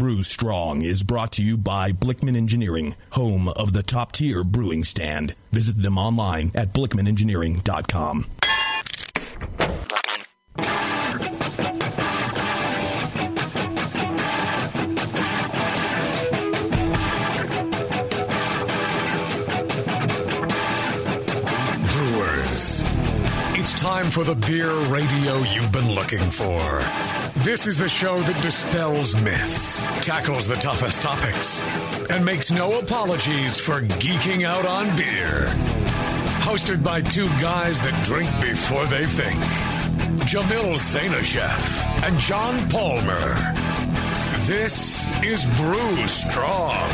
Brew Strong is brought to you by Blickman Engineering, home of the top-tier brewing stand. Visit them online at blickmanengineering.com. Brewers, it's time for the beer radio you've been looking for. This is the show that dispels myths, tackles the toughest topics, and makes no apologies for geeking out on beer. Hosted by two guys that drink before they think. Jamil Zainasheff and John Palmer. This is Brew Strong.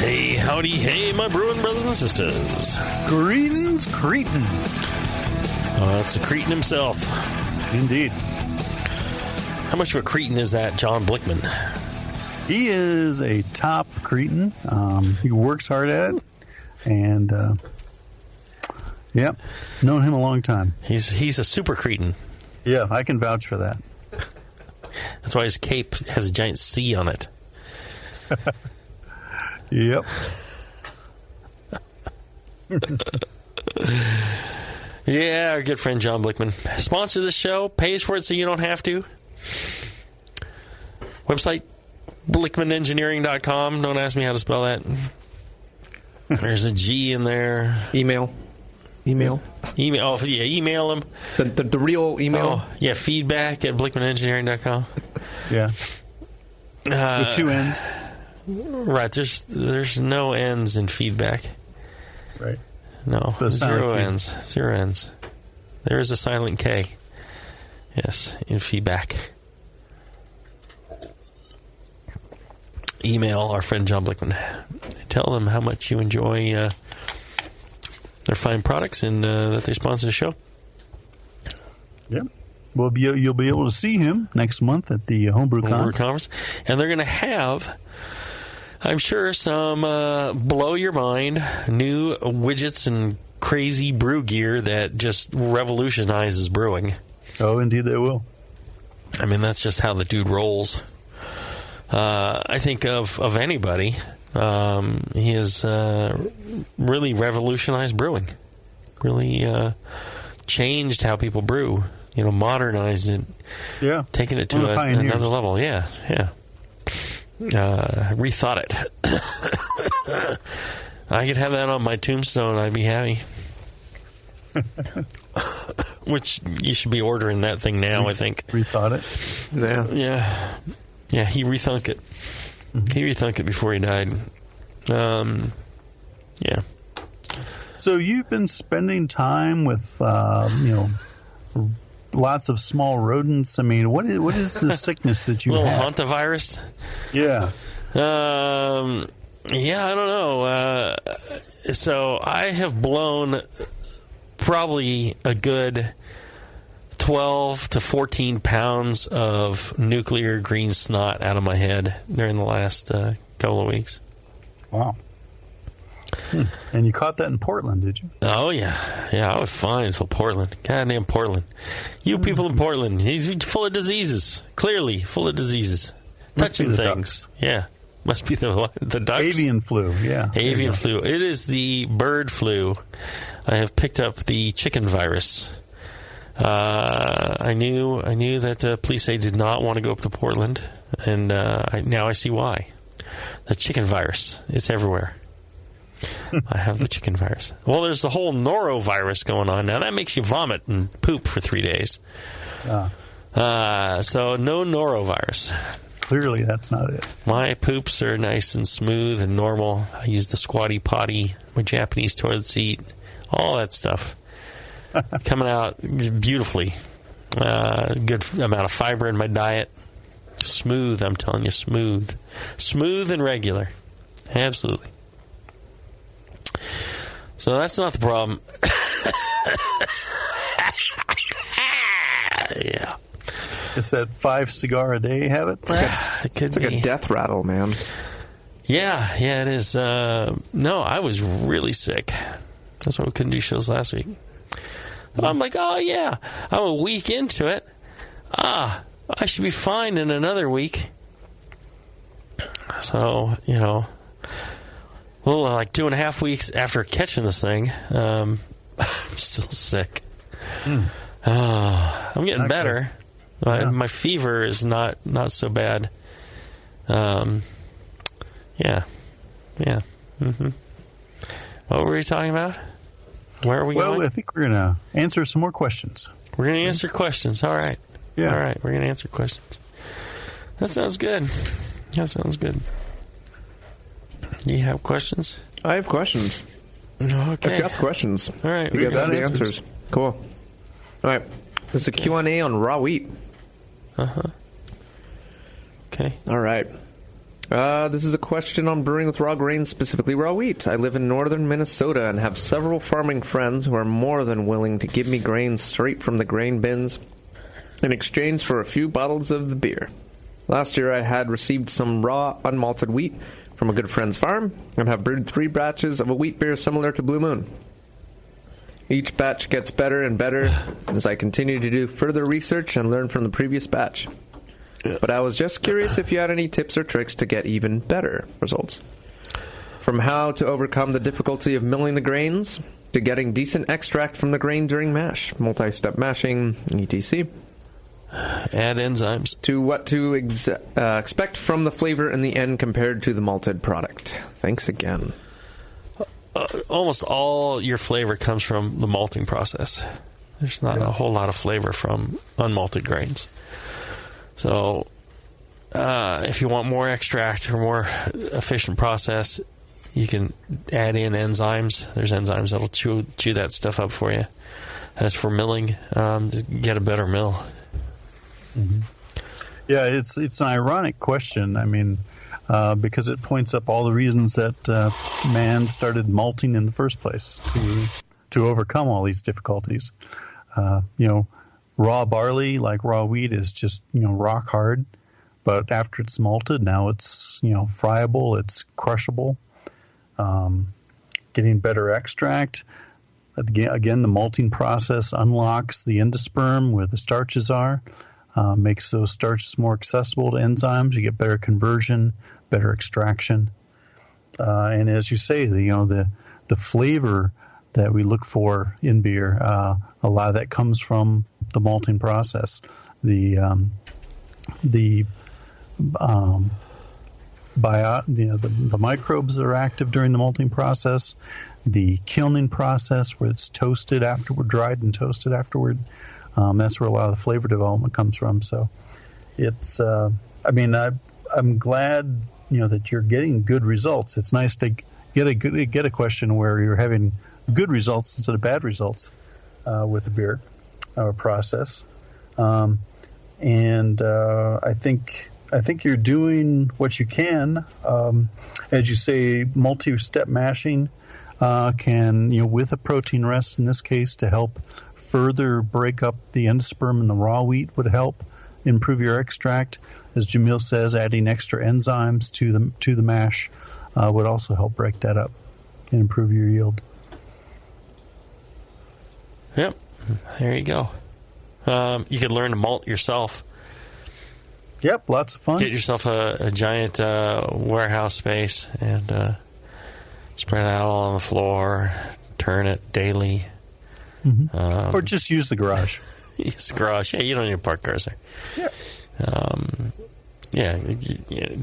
Hey, howdy, hey, my brewing brothers and sisters. Greetings, Cretans. Oh, that's a Cretan himself. Indeed. How much of a Cretan is that, John Blickman? He is a top Cretan. He works hard at it. And, yep, known him a long time. He's a super Cretan. Yeah, I can vouch for that. That's why his cape has a giant C on it. Yep. Yeah, our good friend John Blickman. Sponsor this show, pays for it so you don't have to. Website, blickmanengineering.com. Don't ask me how to spell that. There's a G in there. Email. Oh, yeah, email them. The real email? Oh, yeah, feedback at blickmanengineering.com. Yeah. With two N's. Right, there's no N's in feedback. Right. No, zero N's. Zero N's. There is a silent K. Yes, in feedback. Email our friend John Blickman. Tell them how much you enjoy their fine products and that they sponsor the show. Yep. Well, you'll be able to see him next month at the Homebrew Conference. And they're going to have, I'm sure, some blow your mind new widgets and crazy brew gear that just revolutionizes brewing. Oh, indeed they will. I mean, that's just how the dude rolls. I think of anybody, he has really revolutionized brewing. Really changed how people brew. Modernized it. Yeah. Taking it to another level. Yeah, yeah. Rethought it. I could have that on my tombstone. I'd be happy. Which you should be ordering that thing now, I think. Rethought it? Yeah. Yeah, he rethunk it. Mm-hmm. He rethunk it before he died. Yeah. So you've been spending time with, lots of small rodents. I mean, what is the sickness that you have? Hantavirus? Yeah. Yeah, I don't know. So I have blown probably a good 12 to 14 pounds of nuclear green snot out of my head during the last couple of weeks. Wow. And you caught that in Portland, did you? Oh, yeah. Yeah, I was fine for Portland. Goddamn Portland. You people in Portland, he's full of diseases. Clearly, full of diseases. Touching things. Ducks. Yeah. Must be the ducks. Avian flu, yeah. Avian flu. It is the bird flu. I have picked up the chicken virus. I knew that the police did not want to go up to Portland, and now I see why. The chicken virus. It's everywhere. I have the chicken virus. Well, there's the whole norovirus going on now. That makes you vomit and poop for 3 days. So no norovirus. Clearly, that's not it. My poops are nice and smooth and normal. I use the squatty potty, my Japanese toilet seat, all that stuff. Coming out beautifully. Good amount of fiber in my diet. Smooth, I'm telling you, smooth. Smooth and regular. Absolutely. So that's not the problem. Yeah. It's that 5 cigar a day habit? It's like a death rattle, man. Yeah, it is. No, I was really sick. That's why we couldn't do shows last week. I'm like, oh, yeah, I'm a week into it. I should be fine in another week. So, a little like 2.5 weeks after catching this thing, I'm still sick. I'm getting better. My fever is not so bad. Yeah. Mm-hmm. What were we talking about? Where are we going? Well, I think we're going to answer some more questions. We're going to answer questions. All right. Yeah. All right. We're going to answer questions. That sounds good. Do you have questions? I have questions. Okay. I've got the questions. All right. You guys have the answers. Cool. All right. This is a Q&A on raw wheat. Uh-huh. Okay. All right. This is a question on brewing with raw grains, specifically raw wheat. I live in northern Minnesota and have several farming friends who are more than willing to give me grains straight from the grain bins in exchange for a few bottles of the beer. Last year I had received some raw, unmalted wheat from a good friend's farm and have brewed 3 batches of a wheat beer similar to Blue Moon. Each batch gets better and better as I continue to do further research and learn from the previous batch. But I was just curious if you had any tips or tricks to get even better results. From how to overcome the difficulty of milling the grains, to getting decent extract from the grain during mash, multi-step mashing, etc. Add enzymes. To what to expect from the flavor in the end compared to the malted product. Thanks again. Almost all your flavor comes from the malting process. There's not a whole lot of flavor from unmalted grains. So, if you want more extract or more efficient process, you can add in enzymes. There's enzymes that'll chew that stuff up for you. As for milling, just get a better mill. Mm-hmm. Yeah, it's an ironic question. I mean, because it points up all the reasons that man started malting in the first place to overcome all these difficulties. Raw barley, like raw wheat, is just, rock hard. But after it's malted, now it's, friable, it's crushable. Getting better extract. Again, the malting process unlocks the endosperm where the starches are, makes those starches more accessible to enzymes. You get better conversion, better extraction. And as you say, the flavor that we look for in beer, a lot of that comes from the malting process. The microbes that are active during the malting process, the kilning process where it's toasted afterward, dried and toasted afterward. That's where a lot of the flavor development comes from. So it's, I'm glad, that you're getting good results. It's nice to get a question where you're having good results instead of bad results with the beer process. I think you're doing what you can. As you say, multi-step mashing can, with a protein rest in this case, to help further break up the endosperm in the raw wheat would help improve your extract. As Jamil says, adding extra enzymes to the mash would also help break that up and improve your yield. Yep, there you go. You could learn to malt yourself. Yep, lots of fun. Get yourself a giant warehouse space and spread it out all on the floor. Turn it daily. Mm-hmm. Or just use the garage. Use the garage. Yeah, you don't need to park cars there. Yeah.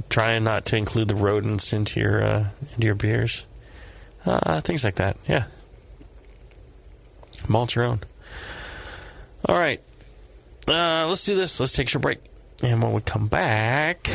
Trying not to include the rodents into your beers. Things like that. Yeah. Malt your own. All right. Let's do this. Let's take a short break. And when we come back,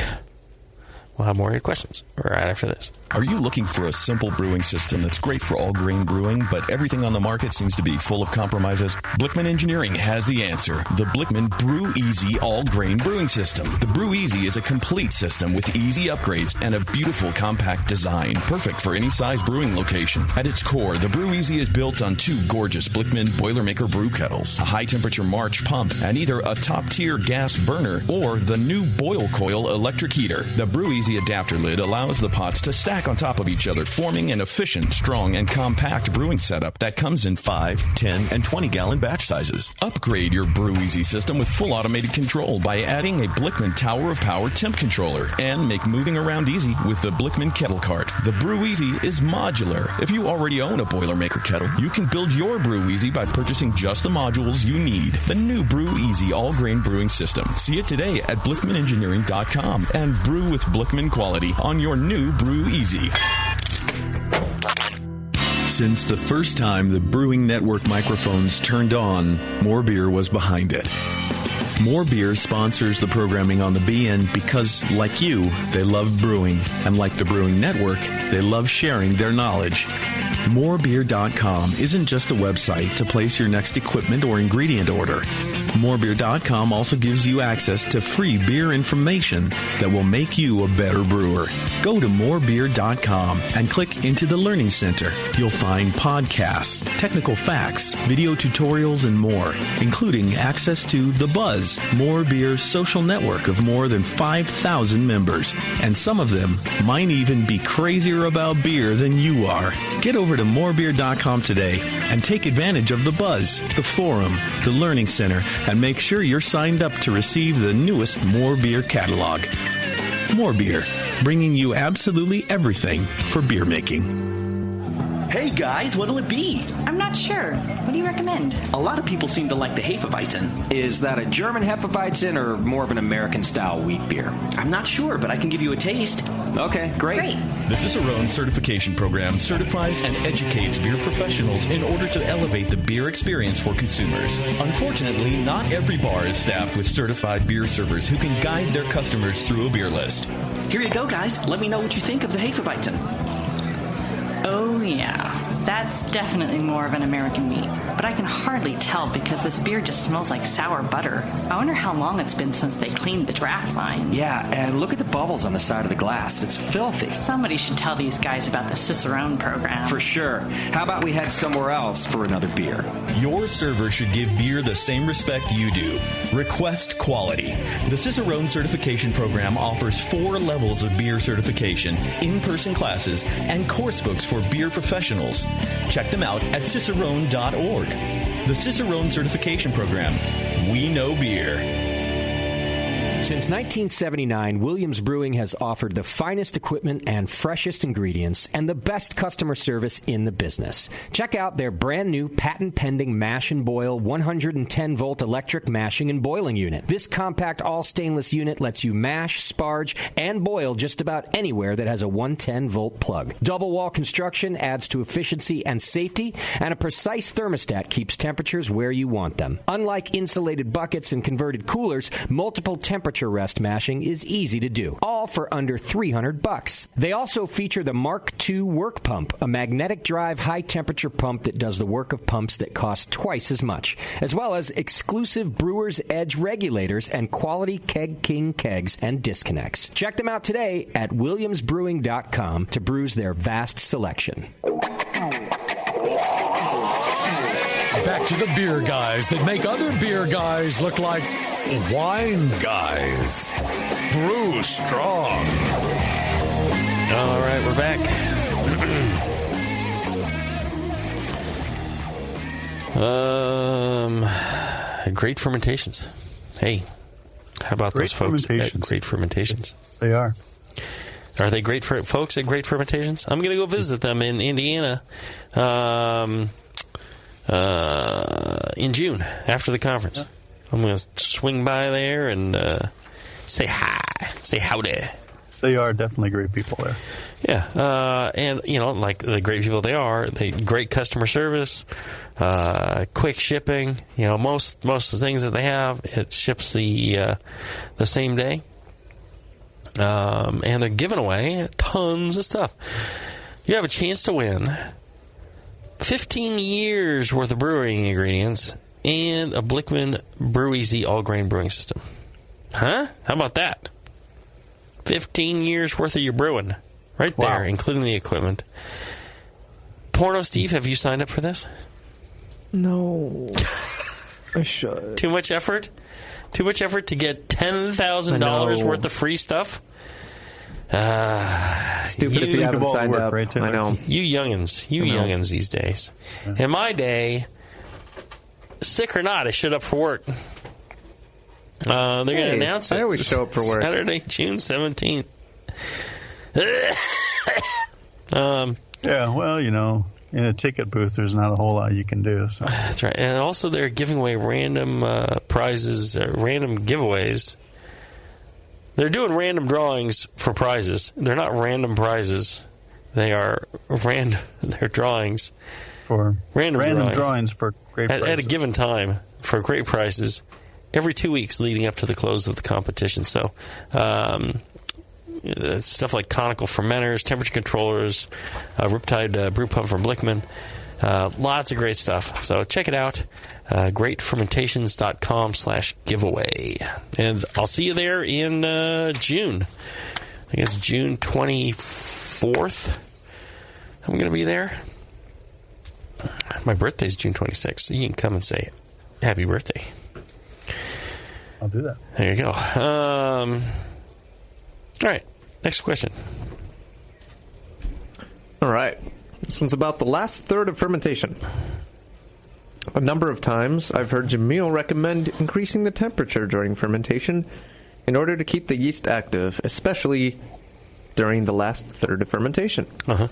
we'll have more of your questions right after this. Are you looking for a simple brewing system that's great for all grain brewing, but everything on the market seems to be full of compromises? Blickman Engineering has the answer. The Blickman Brew Easy All Grain Brewing System. The Brew Easy is a complete system with easy upgrades and a beautiful compact design, perfect for any size brewing location. At its core, the Brew Easy is built on 2 gorgeous Blickman Boilermaker brew kettles, a high-temperature March pump, and either a top-tier gas burner or the new Boil Coil electric heater. The Brew Easy Easy adapter lid allows the pots to stack on top of each other, forming an efficient, strong, and compact brewing setup that comes in 5, 10, and 20-gallon batch sizes. Upgrade your Brew Easy system with full automated control by adding a Blickman Tower of Power temp controller, and make moving around easy with the Blickman Kettle Cart. The Brew Easy is modular. If you already own a Boilermaker kettle, you can build your Brew Easy by purchasing just the modules you need. The new Brew Easy all-grain brewing system. See it today at BlickmanEngineering.com and brew with Blickman quality on your new Brew Easy. Since the first time the Brewing Network microphones turned on, More Beer was behind it. More Beer sponsors the programming on the BN because, like you, they love brewing. And like the Brewing Network, they love sharing their knowledge. Morebeer.com isn't just a website to place your next equipment or ingredient order. Morebeer.com also gives you access to free beer information that will make you a better brewer. Go to morebeer.com and click into the Learning Center. You'll find podcasts, technical facts, video tutorials, and more, including access to The Buzz, More Beer's social network of more than 5,000 members. And some of them might even be crazier about beer than you are. Get over to morebeer.com today and take advantage of The Buzz, the forum, the Learning Center, and make sure you're signed up to receive the newest More Beer catalog. More Beer, bringing you absolutely everything for beer making. Hey guys, what'll it be? I'm not sure. What do you recommend? A lot of people seem to like the Hefeweizen. Is that a German Hefeweizen or more of an American-style wheat beer? I'm not sure, but I can give you a taste. Okay, great. The Cicerone Certification Program certifies and educates beer professionals in order to elevate the beer experience for consumers. Unfortunately, not every bar is staffed with certified beer servers who can guide their customers through a beer list. Here you go, guys. Let me know what you think of the Hefeweizen. Oh, yeah. That's definitely more of an American wheat. But I can hardly tell because this beer just smells like sour butter. I wonder how long it's been since they cleaned the draft line. Yeah, and look at the bubbles on the side of the glass. It's filthy. Somebody should tell these guys about the Cicerone program. For sure. How about we head somewhere else for another beer? Your server should give beer the same respect you do. Request quality. The Cicerone Certification Program offers 4 levels of beer certification, in-person classes, and course books for beer professionals. Check them out at cicerone.org. The Cicerone Certification Program. We know beer. Since 1979, Williams Brewing has offered the finest equipment and freshest ingredients and the best customer service in the business. Check out their brand new patent-pending mash and boil 110-volt electric mashing and boiling unit. This compact all-stainless unit lets you mash, sparge, and boil just about anywhere that has a 110-volt plug. Double-wall construction adds to efficiency and safety, and a precise thermostat keeps temperatures where you want them. Unlike insulated buckets and converted coolers, multiple temperature rest mashing is easy to do, all for under $300. They also feature the Mark II work pump, a magnetic drive high-temperature pump that does the work of pumps that cost twice as much, as well as exclusive Brewer's Edge regulators and quality Keg King kegs and disconnects. Check them out today at williamsbrewing.com to brews their vast selection. Back to the beer guys that make other beer guys look like wine guys. Brew strong. All right, we're back. Great fermentations. Hey, how about those folks at Great Fermentations? They are. Are they great folks at Great Fermentations? I'm going to go visit them in Indiana in June after the conference. I'm going to swing by there and say hi, say howdy. They are definitely great people there. Yeah, and like the great people they are, great customer service, quick shipping. Most of the things that they have, it ships the same day, and they're giving away tons of stuff. You have a chance to win 15 years worth of brewing ingredients and a Blickman Brew Easy all-grain brewing system. Huh? How about that? 15 years worth of your brewing. Right there, including the equipment. Porno Steve, have you signed up for this? No. I should. Too much effort? Too much effort to get $10,000 worth of free stuff? Stupid if you haven't signed up. Right, I know. You youngins these days. Yeah. In my day, sick or not, I showed up for work. They're going to announce it. I always show up for work. Saturday, June 17th. Yeah, well, in a ticket booth, there's not a whole lot you can do. So. That's right. And also, they're giving away random prizes, random giveaways. They're doing random drawings for prizes. They're not random prizes. They are They're drawings for random drawings for great prizes. At a given time for great prizes every 2 weeks leading up to the close of the competition. So, stuff like conical fermenters, temperature controllers, Riptide brew pump from Blickman. Lots of great stuff. So check it out. Greatfermentations.com/giveaway. And I'll see you there in June. I think it's June 24th. I'm going to be there. My birthday's June 26th. So you can come and say happy birthday. I'll do that. There you go. All right. Next question. All right. This one's about the last third of fermentation. A number of times I've heard Jamil recommend increasing the temperature during fermentation in order to keep the yeast active, especially during the last third of fermentation. Uh-huh.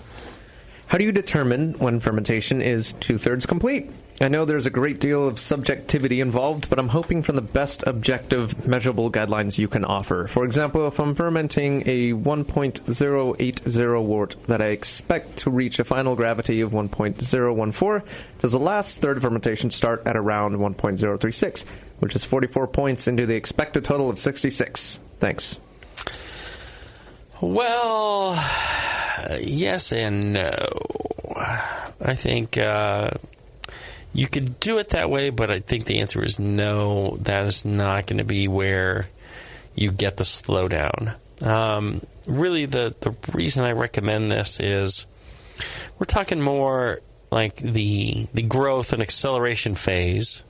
How do you determine when fermentation is 2/3 complete? I know there's a great deal of subjectivity involved, but I'm hoping for the best objective, measurable guidelines you can offer. For example, if I'm fermenting a 1.080 wort that I expect to reach a final gravity of 1.014, does the last third of fermentation start at around 1.036, which is 44 points into the expected total of 66? Thanks. Well, yes and no. I think you could do it that way, but I think the answer is no. That is not going to be where you get the slowdown. Really, the reason I recommend this is we're talking more like the growth and acceleration phase.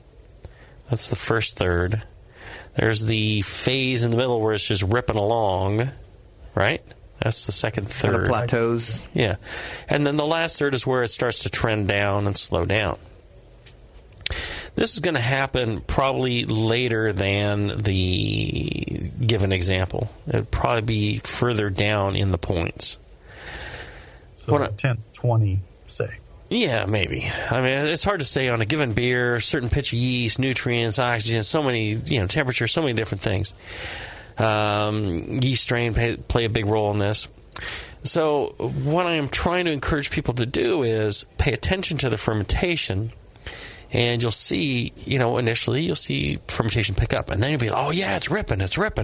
That's the first third. There's the phase in the middle where it's just ripping along, right? That's the second third. Kind of plateaus. Yeah. And then the last third is where it starts to trend down and slow down. This is going to happen probably later than the given example. It'll probably be further down in the points. So 10, 20, say. Yeah, maybe. I mean, it's hard to say on a given beer, certain pitch of yeast, nutrients, oxygen, so many, temperature, so many different things. Yeast strain play a big role in this. So what I am trying to encourage people to do is pay attention to the fermentation, and you'll see, initially you'll see fermentation pick up, and then you'll be, oh yeah, it's ripping.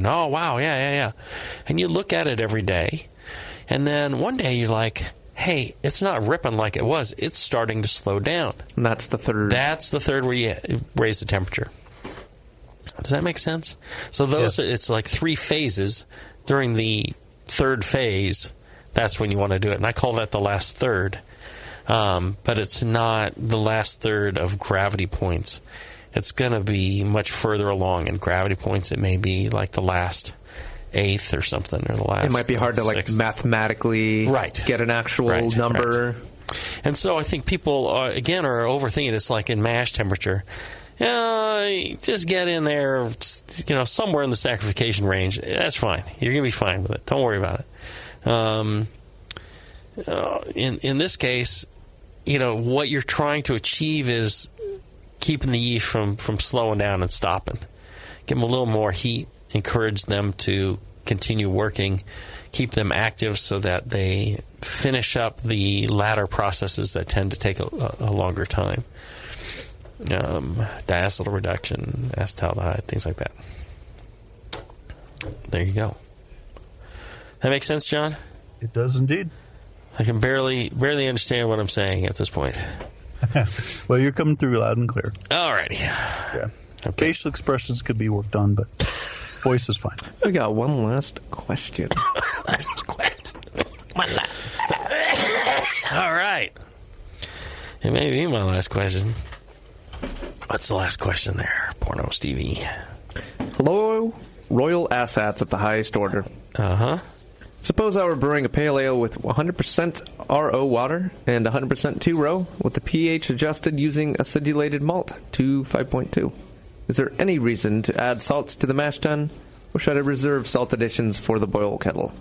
Oh wow, yeah. And you look at it every day, and then one day you're like, hey, it's not ripping like it was. It's starting to slow down. And that's the third. That's the third where you raise the temperature. Does that make sense? So those, yes. It's like 3 phases. During the third phase, that's when you want to do it. And I call that the last third. But it's not the last third of gravity points. It's going to be much further along in gravity points. It may be like the last 8th or something, or the last. It might be hard to 6th. Mathematically get an actual number. Right. And so I think people are overthinking. It's like in mash temperature. Just get in there, somewhere in the saccharification range. That's fine. You're going to be fine with it. Don't worry about it. In this case, what you're trying to achieve is keeping the yeast from slowing down and stopping. Give them a little more heat. Encourage them to continue working. Keep them active so that they finish up the latter processes that tend to take a longer time. Diacetyl reduction, acetaldehyde, things like that. There you go. That makes sense, John? It does indeed. I can barely understand what I'm saying at this point. Well, you're coming through loud and clear. All righty. Yeah. Okay. Facial expressions could be worked on, but voice is fine. We got one last question. All right. It may be my last question. What's the last question there, Porno Stevie? Hello, Royal Asshats at the highest order. Uh-huh. Suppose I were brewing a pale ale with 100% RO water and 100% 2-row with the pH adjusted using acidulated malt to 5.2. Is there any reason to add salts to the mash tun, or should I reserve salt additions for the boil kettle?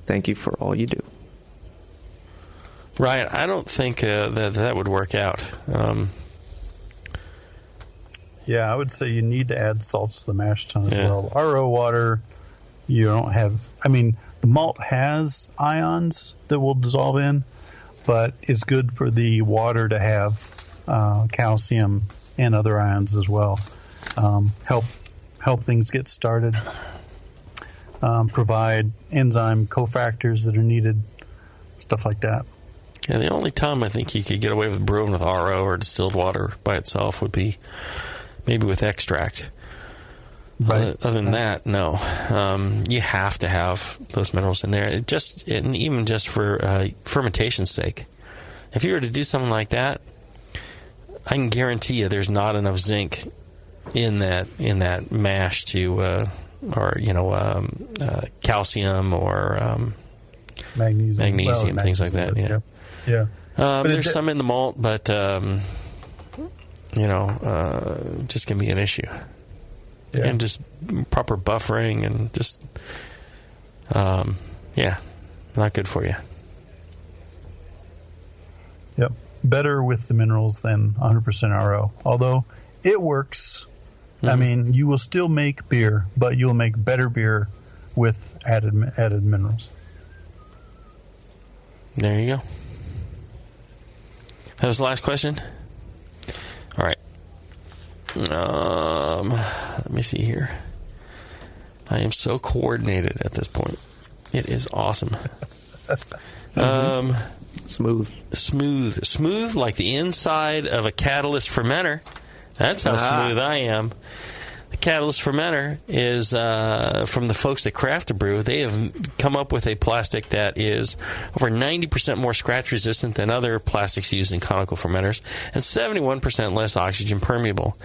Thank you for all you do. Right. I don't think that would work out. Yeah, I would say you need to add salts to the mash tun as well. RO water, you don't have... I mean, the malt has ions that will dissolve in, but it's good for the water to have calcium and other ions as well. Help things get started. Provide enzyme cofactors that are needed, stuff like that. Yeah, the only time I think you could get away with brewing with RO or distilled water by itself would be maybe with extract. Right. Other than that, no. You have to have those minerals in there. And even just for fermentation's sake. If you were to do something like that, I can guarantee you there's not enough zinc in that mash to, calcium or magnesium, things like that. Yeah. There's some in the malt, but just can be an issue. Yeah. And just proper buffering and just, not good for you. Yep. Better with the minerals than 100% RO. Although it works. Mm-hmm. I mean, you will still make beer, but you'll make better beer with added minerals. There you go. That was the last question? All right. Let me see here. I am so coordinated at this point. It is awesome. Smooth like the inside of a catalyst fermenter. That's how smooth I am. The catalyst fermenter is from the folks at Craft Brew. They have come up with a plastic that is over 90% more scratch resistant than other plastics used in conical fermenters and 71% less oxygen permeable.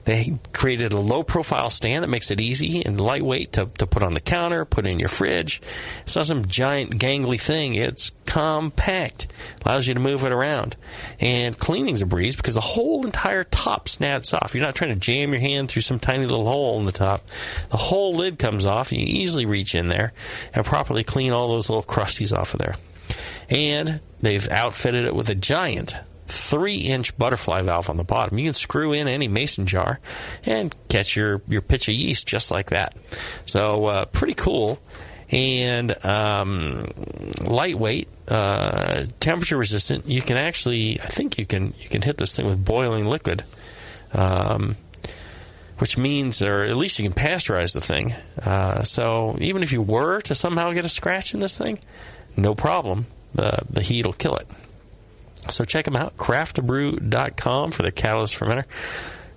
They created a low profile stand that makes it easy and lightweight to put on the counter, put in your fridge. It's not some giant gangly thing. It's compact. Allows you to move it around. And cleaning's a breeze because the whole entire top snaps off. You're not trying to jam your hand through some tiny little hole in the top. The whole lid comes off. You easily reach in there and properly clean all those little crusties off of there. And they've outfitted it with a giant 3-inch butterfly valve on the bottom. You can screw in any mason jar and catch your pitch of yeast just like that. So pretty cool. And lightweight, temperature resistant. You can actually, I think you can hit this thing with boiling liquid, which means, or at least you can pasteurize the thing. So even if you were to somehow get a scratch in this thing, no problem. The heat will kill it. So check them out, craftbrew.com for their catalyst fermenter.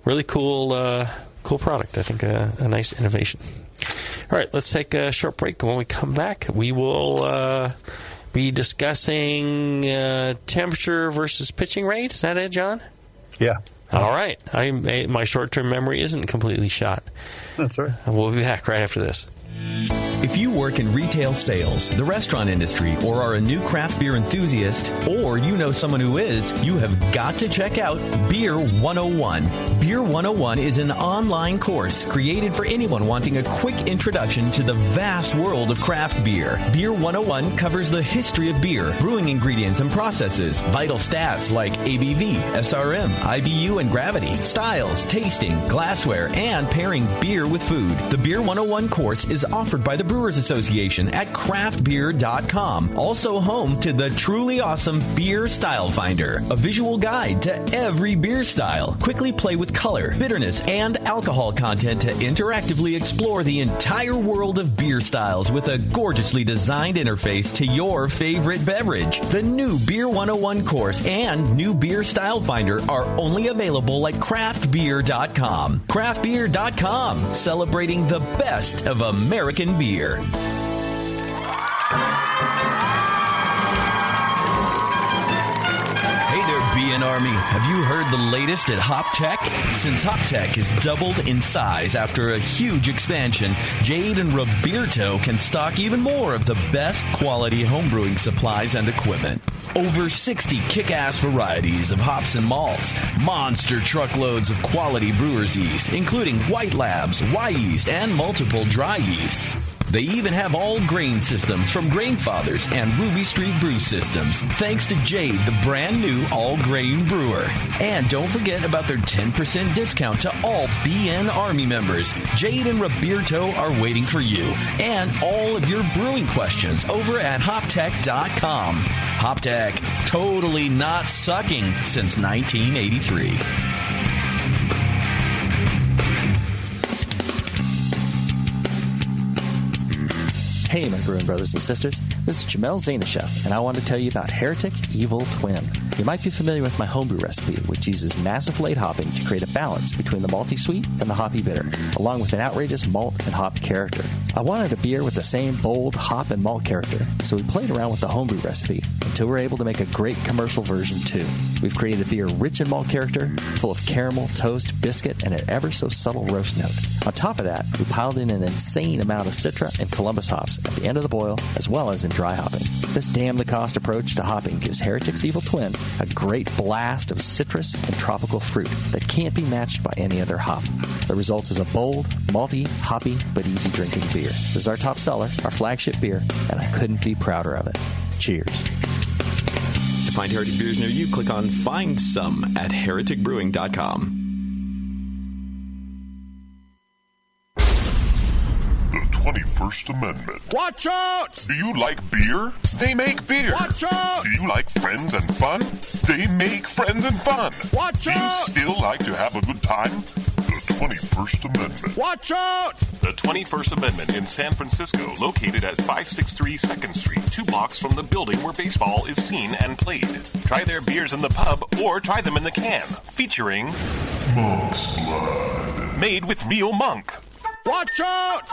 Really cool product. I think a nice innovation. All right, let's take a short break. When we come back, we will be discussing temperature versus pitching rate. Is that it, John? Yeah. All right. My short-term memory isn't completely shot. That's right. We'll be back right after this. If you work in retail sales, the restaurant industry, or are a new craft beer enthusiast, or you know someone who is, you have got to check out Beer 101. Beer 101 is an online course created for anyone wanting a quick introduction to the vast world of craft beer. Beer 101 covers the history of beer, brewing ingredients and processes, vital stats like ABV, SRM, IBU, and gravity, styles, tasting, glassware, and pairing beer with food. The Beer 101 course is offered by the Brewers Association at craftbeer.com. Also home to the truly awesome Beer Style Finder, a visual guide to every beer style. Quickly play with color, bitterness, and alcohol content to interactively explore the entire world of beer styles with a gorgeously designed interface to your favorite beverage. The new Beer 101 course and new Beer Style Finder are only available at craftbeer.com. Craftbeer.com, celebrating the best of American beer. Hey there, BN Army, have you heard the latest at Hop Tech? Since Hop Tech has doubled in size after a huge expansion, Jade and Roberto can stock even more of the best quality homebrewing supplies and equipment. Over 60 kick-ass varieties of hops and malts, monster truckloads of quality brewer's yeast, including White Labs, Y-yeast, and multiple dry yeasts. They even have all grain systems from Grainfathers and Ruby Street Brew Systems, thanks to Jade, the brand new all-grain brewer. And don't forget about their 10% discount to all BN Army members. Jade and Roberto are waiting for you and all of your brewing questions over at hoptech.com. Hoptech, totally not sucking since 1983. Hey, my brewing brothers and sisters. This is Jamil Zainashev, and I want to tell you about Heretic Evil Twin. You might be familiar with my homebrew recipe, which uses massive late hopping to create a balance between the malty sweet and the hoppy bitter, along with an outrageous malt and hop character. I wanted a beer with the same bold hop and malt character, so we played around with the homebrew recipe until we were able to make a great commercial version too. We've created a beer rich in malt character, full of caramel, toast, biscuit, and an ever so subtle roast note. On top of that, we piled in an insane amount of Citra and Columbus hops at the end of the boil, as well as in dry hopping. This damn-the-cost approach to hopping gives Heretic's Evil Twin a great blast of citrus and tropical fruit that can't be matched by any other hop. The result is a bold, malty, hoppy, but easy-drinking beer. This is our top seller, our flagship beer, and I couldn't be prouder of it. Cheers. To find Heretic beers near you, click on Find Some at hereticbrewing.com. The 21st Amendment. Watch out! Do you like beer? They make beer. Watch out! Do you like friends and fun? They make friends and fun. Watch out! Do you still like to have a good time? The 21st Amendment. Watch out! The 21st Amendment in San Francisco, located at 563 2nd Street, 2 blocks from the building where baseball is seen and played. Try their beers in the pub or try them in the can, featuring Monk's Blood. Made with real monk. Watch out!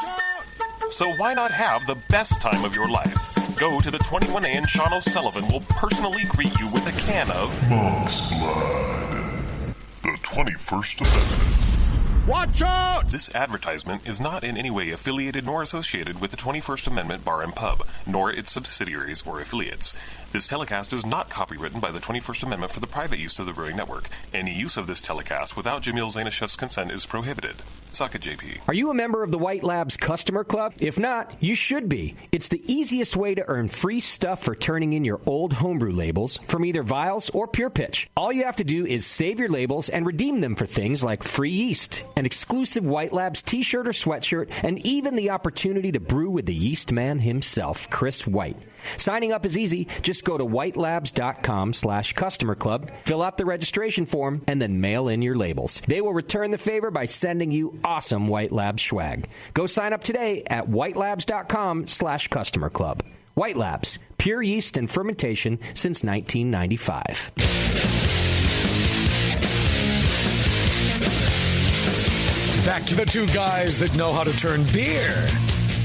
So why not have the best time of your life? Go to the 21A and Sean O'Sullivan will personally greet you with a can of Monk's Blood. The 21st Amendment. Watch out! This advertisement is not in any way affiliated nor associated with the 21st Amendment Bar and Pub, nor its subsidiaries or affiliates. This telecast is not copywritten by the 21st Amendment for the private use of the Brewing Network. Any use of this telecast without Jamil Zainashev's consent is prohibited. Suck it, JP. Are you a member of the White Labs Customer Club? If not, you should be. It's the easiest way to earn free stuff for turning in your old homebrew labels from either vials or Pure Pitch. All you have to do is save your labels and redeem them for things like free yeast, an exclusive White Labs t-shirt or sweatshirt, and even the opportunity to brew with the yeast man himself, Chris White. Signing up is easy. Just go to whitelabs.com/customer club, fill out the registration form, and then mail in your labels. They will return the favor by sending you awesome White Labs swag. Go sign up today at whitelabs.com/customer club. White Labs, pure yeast and fermentation since 1995. Back to the two guys that know how to turn beer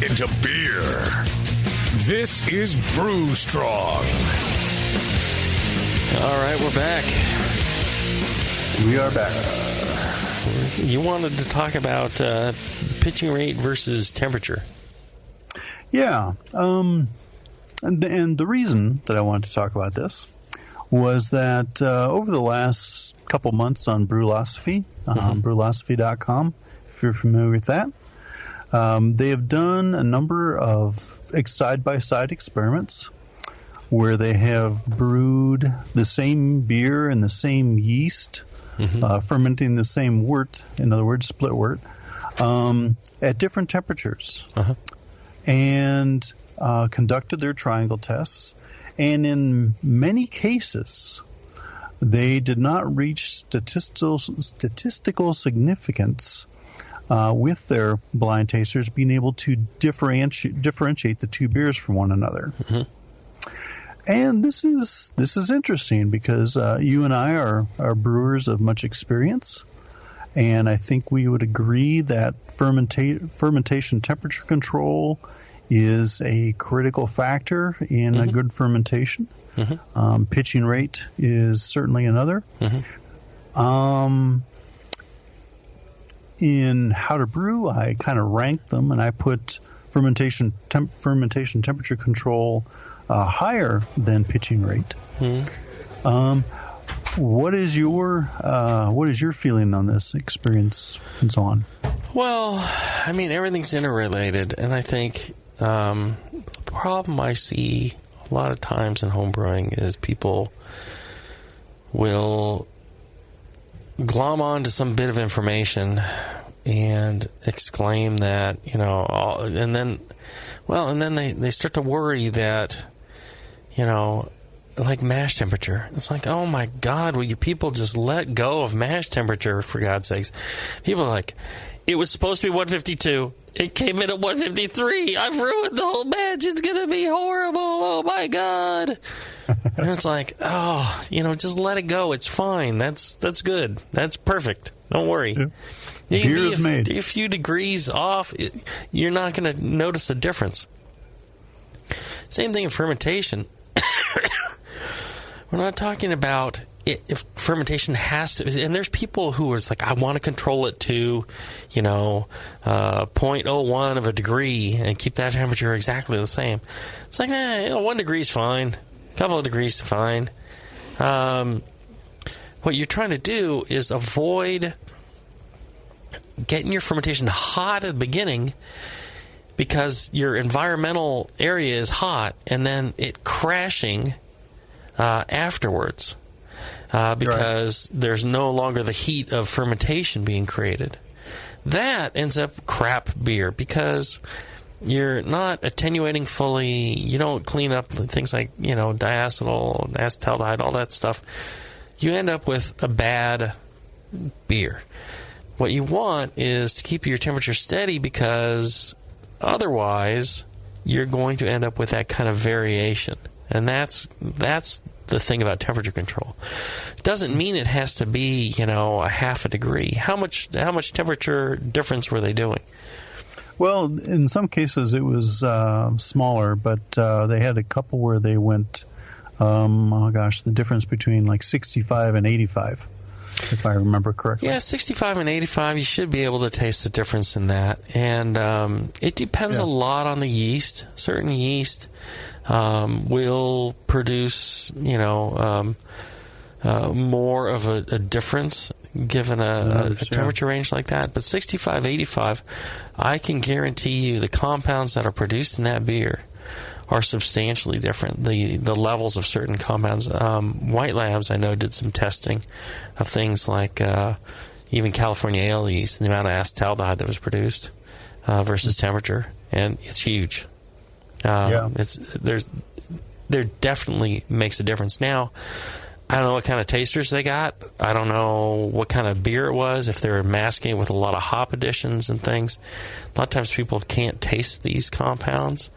into beer. This is Brew Strong. All right, we're back. We are back. You wanted to talk about pitching rate versus temperature. Yeah. And the reason that I wanted to talk about this was that over the last couple months on Brewlosophy, brewlosophy.com, if you're familiar with that, they have done a number of side-by-side experiments where they have brewed the same beer and the same yeast, fermenting the same wort, in other words, split wort, at different temperatures, and conducted their triangle tests. And in many cases, they did not reach statistical significance with their blind tasters being able to differentiate the two beers from one another. And this is interesting because you and I are brewers of much experience, and I think we would agree that fermentation temperature control is a critical factor in a good fermentation. Pitching rate is certainly another. In how to brew, I kind of ranked them, and I put fermentation temperature control higher than pitching rate. What is your feeling on this experience and so on? Well, I mean, everything's interrelated, and I think the problem I see a lot of times in homebrewing is people will glom on to some bit of information and exclaim that, and then they start to worry that, like mash temperature. It's like, oh my God, will you people just let go of mash temperature, for God's sakes? People are like, it was supposed to be 152. It came in at 153. I've ruined the whole batch. It's going to be horrible. Oh my God. And it's like, just let it go. It's fine. That's good. That's perfect. Don't worry. Yeah. Beer is made. A few degrees off, you're not going to notice a difference. Same thing in fermentation. We're not talking about if fermentation has to, and there's people who are like, I want to control it to, 0.01 of a degree and keep that temperature exactly the same. It's like, 1 degree is fine. A couple of degrees is fine. What you're trying to do is avoid getting your fermentation hot at the beginning because your environmental area is hot, and then it crashing afterwards because there's no longer the heat of fermentation being created. That ends up crap beer because you're not attenuating fully. You don't clean up things like, diacetyl, acetaldehyde, all that stuff. You end up with a bad beer. What you want is to keep your temperature steady because otherwise you're going to end up with that kind of variation. And that's the thing about temperature control. It doesn't mean it has to be, a half a degree. How much temperature difference were they doing? Well, in some cases it was smaller, but they had a couple where they went, the difference between like 65 and 85, if I remember correctly. Yeah, 65 and 85, you should be able to taste the difference in that. And it depends a lot on the yeast. Certain yeast will produce, more of a difference given a temperature range like that. But 65, 85, I can guarantee you the compounds that are produced in that beer are substantially different. The levels of certain compounds. White Labs, I know, did some testing of things like even California ale yeast and the amount of acetaldehyde that was produced versus temperature, and it's huge. There definitely makes a difference. Now, I don't know what kind of tasters they got. I don't know what kind of beer it was, if they were masking it with a lot of hop additions and things. A lot of times people can't taste these compounds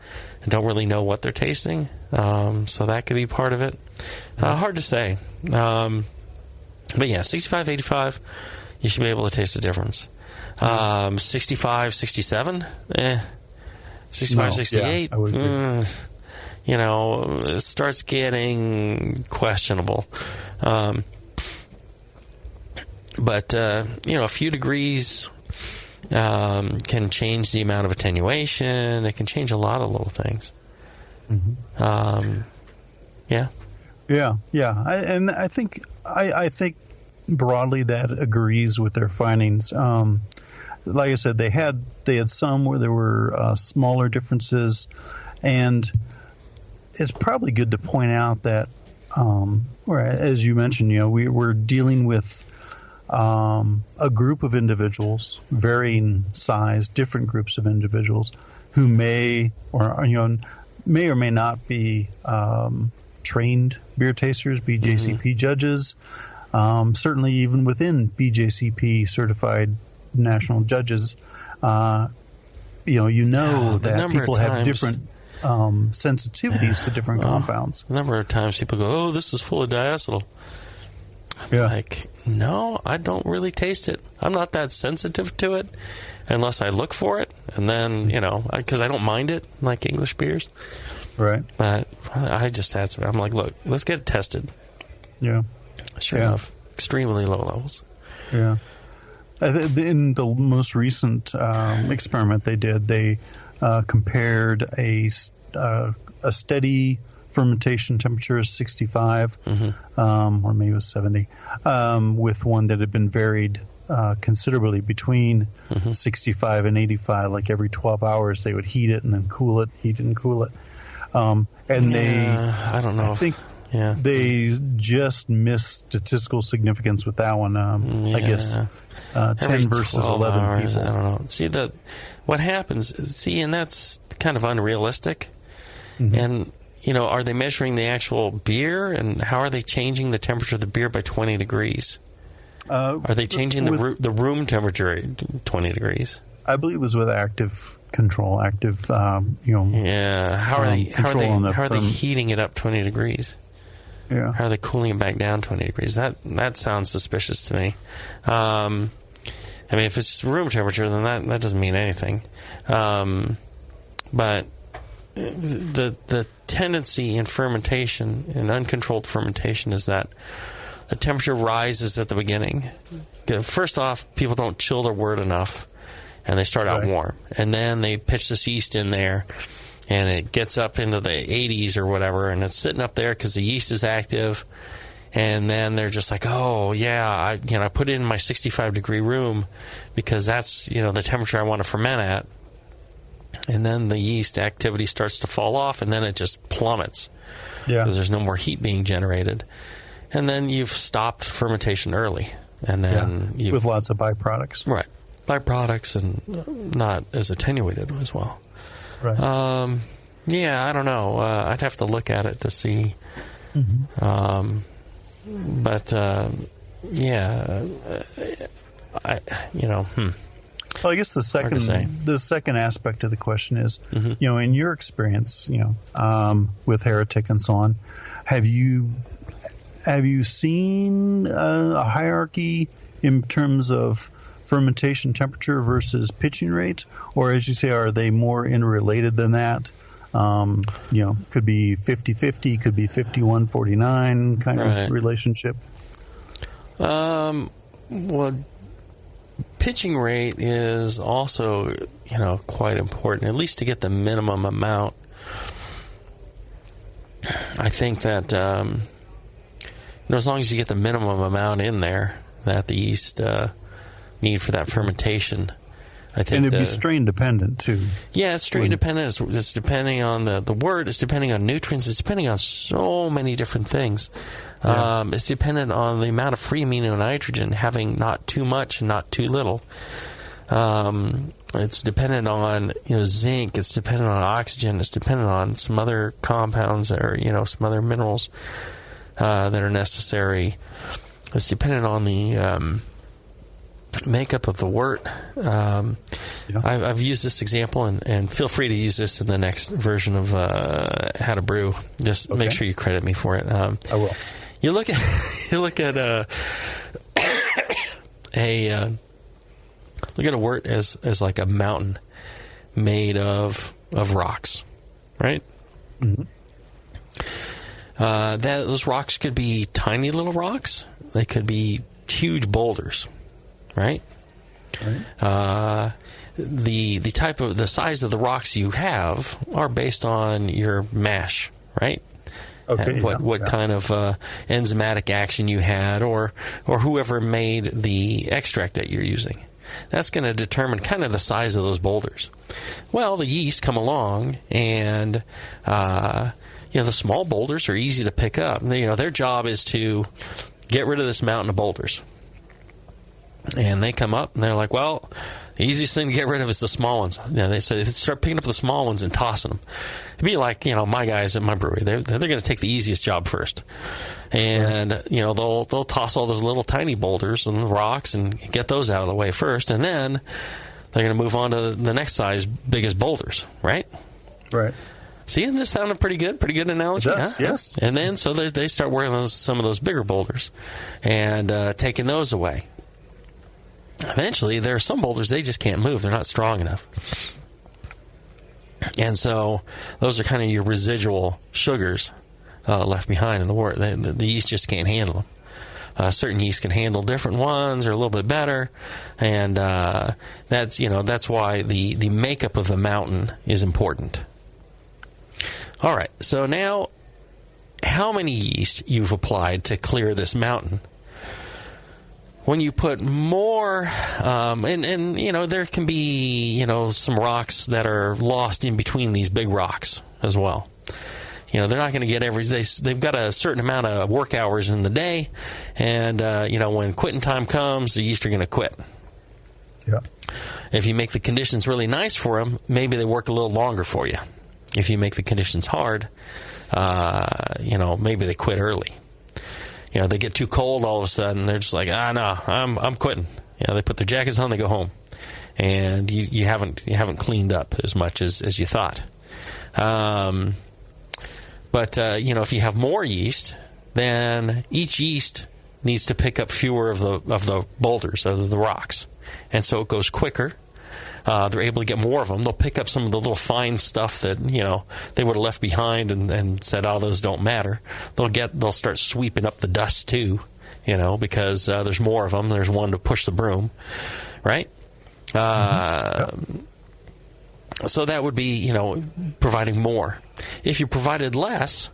and don't really know what they're tasting. So that could be part of it. Hard to say. But yeah, 65, 85, you should be able to taste the difference. 65, 67, 65, 68, it starts getting questionable. But a few degrees can change the amount of attenuation. It can change a lot of little things. Yeah. I think broadly that agrees with their findings. Like I said, they had some where there were smaller differences, and it's probably good to point out that, as you mentioned, we're dealing with a group of individuals, varying size, different groups of individuals who may or may not be trained beer tasters, BJCP judges. Certainly, even within BJCP certified national judges, that people have different sensitivities to different compounds. A number of times people go, "Oh, this is full of diacetyl." I'm like, no, I don't really taste it. I'm not that sensitive to it. unless I look for it, and then, because I don't mind it like English beers. Right. But I just had some. I'm like, look, let's get it tested. Yeah. Sure enough, extremely low levels. Yeah. In the most recent experiment they did, they compared a steady fermentation temperature of 65, or maybe it was 70, with one that had been varied considerably between 65 and 85. Like every 12 hours, they would heat it and then cool it, heat it and cool it. I don't know. I think they just missed statistical significance with that one. I guess 10 versus 11 hours, people. I don't know. See, what happens, and that's kind of unrealistic. And, are they measuring the actual beer, and how are they changing the temperature of the beer by 20 degrees? Are they changing the room temperature 20 degrees? I believe it was with active control, How are they heating it up 20 degrees? Yeah. How are they cooling it back down 20 degrees? That sounds suspicious to me. If it's room temperature, then that doesn't mean anything. But the tendency in fermentation, in uncontrolled fermentation, is that the temperature rises at the beginning. First off, people don't chill their wort enough, and they start out warm. And then they pitch this yeast in there, and it gets up into the 80s or whatever, and it's sitting up there because the yeast is active. And then they're just like, oh, yeah, I put it in my 65-degree room because that's, the temperature I want to ferment at. And then the yeast activity starts to fall off, and then it just plummets because there's no more heat being generated. And then you've stopped fermentation early. And then with lots of byproducts. Right. Byproducts and not as attenuated as well. Right. I don't know. I'd have to look at it to see. Well, I guess the second aspect of the question is, in your experience, with Heretic and so on, have you seen a hierarchy in terms of fermentation temperature versus pitching rate, or as you say, are they more interrelated than that? Could be 50-50, could be 51-49 kind of relationship. Well, pitching rate is also, quite important, at least to get the minimum amount. I think that, as long as you get the minimum amount in there that the yeast need for that fermentation, I think. And it'd be strain dependent too. Yeah, it's strain dependent. It's depending on the wort. It's depending on nutrients. It's depending on so many different things. It's dependent on the amount of free amino nitrogen, having not too much and not too little. It's dependent on zinc. It's dependent on oxygen. It's dependent on some other compounds or some other minerals that are necessary. It's dependent on the makeup of the wort. I've used this example, and feel free to use this in the next version of How to Brew. Just make sure you credit me for it. I will. You look at a wort as like a mountain made of rocks, right? Those rocks could be tiny little rocks. They could be huge boulders, right? The size of the rocks you have are based on your mash, right? Okay. What kind of enzymatic action you had, or whoever made the extract that you're using. That's going to determine kind of the size of those boulders. Well, the yeast come along, and the small boulders are easy to pick up. Their job is to get rid of this mountain of boulders. And they come up, and they're like, well, the easiest thing to get rid of is the small ones. They start picking up the small ones and tossing them. It'd be like, my guys at my brewery. They're going to take the easiest job first. And, they'll toss all those little tiny boulders and rocks and get those out of the way first. And then they're going to move on to the next size, biggest boulders, right? Right. See, isn't this sounding pretty good? Pretty good analogy? It does, yes. And then, so they start working on some of those bigger boulders and taking those away. eventually there are some boulders they just can't move. They're not strong enough. And so those are kind of your residual sugars left behind in the wort. The yeast just can't handle them. Certain yeast can handle different ones or a little bit better, and that's why the makeup of the mountain is important. All right, so now how many yeast you've applied to clear this mountain? When you put more, and there can be some rocks that are lost in between these big rocks as well. They're not going to get they've got a certain amount of work hours in the day, and when quitting time comes, the yeast are going to quit. Yeah. If you make the conditions really nice for them, maybe they work a little longer for you. If you make the conditions hard, maybe they quit early. They get too cold all of a sudden. They're just like, no, I'm quitting. They put their jackets on, they go home, and you haven't cleaned up as much as you thought. But if you have more yeast, then each yeast needs to pick up fewer of the boulders, of the rocks, and so it goes quicker. They're able to get more of them. They'll pick up some of the little fine stuff that they would have left behind and said, "Oh, those don't matter." They'll start sweeping up the dust too, because there's more of them. There's one to push the broom, right? So that would be providing more. If you provided less,